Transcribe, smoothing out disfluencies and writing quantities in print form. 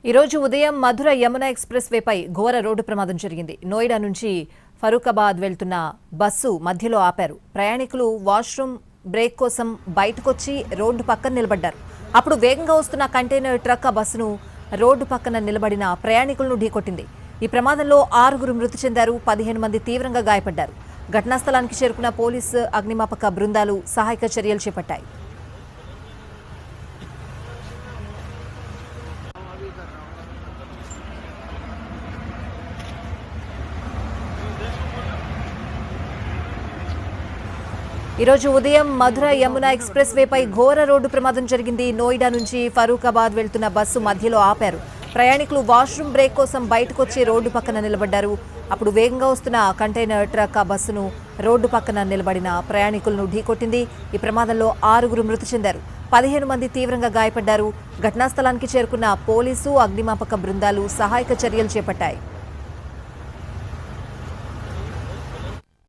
ఈ రోజు ఉదయం మధుర యమున ఎక్స్‌ప్రెస్ వేపై ఘోర రోడ్డు ప్రమాదం జరిగింది. నోయిడా నుంచి ఫరూఖాబాద్ వెళ్తున్న బస్సు మధ్యలో ఆపారు. ప్రయాణికులు వాష్రూమ్ బ్రేక్ కోసం బయటకొచ్చి రోడ్డు పక్కన నిలబడ్డారు. అప్పుడు వేగంగా వస్తున్న కంటైనర్ ట్రక్ ఆ బస్సును రోడ్డు పక్కన నిలబడిన ప్రయాణికులను ఢీకొట్టింది. ఈ ప్రమాదంలో 6 మృతి చెందారు, 15 మంది తీవ్రంగా గాయపడ్డారు. ఘటనా స్థలానికి చేరుకున్న పోలీసు, అగ్నిమాపక బృందాలు సహాయక చర్యలు చేపట్టాయి. ఈ రోజు ఉదయం మధుర యమున ఎక్స్‌ప్రెస్ వేపై ఘోర రోడ్డు ప్రమాదం జరిగింది. నోయిడా నుంచి ఫరూఖాబాద్ వెళ్తున్న బస్సు మధ్యలో ఆపారు. ప్రయాణికులు వాష్రూమ్ బ్రేక్ కోసం బయటకొచ్చి రోడ్డు పక్కన నిలబడ్డారు. అప్పుడు వేగంగా వస్తున్న కంటైనర్ ట్రక్ ఆ బస్సును రోడ్డు పక్కన నిలబడిన ప్రయాణికులను ఢీకొట్టింది. ఈ ప్రమాదంలో 6 మృతి చెందారు, 15 మంది తీవ్రంగా గాయపడ్డారు. ఘటనా స్థలానికి చేరుకున్న పోలీసు, అగ్నిమాపక బృందాలు సహాయక చర్యలు చేపట్టాయి.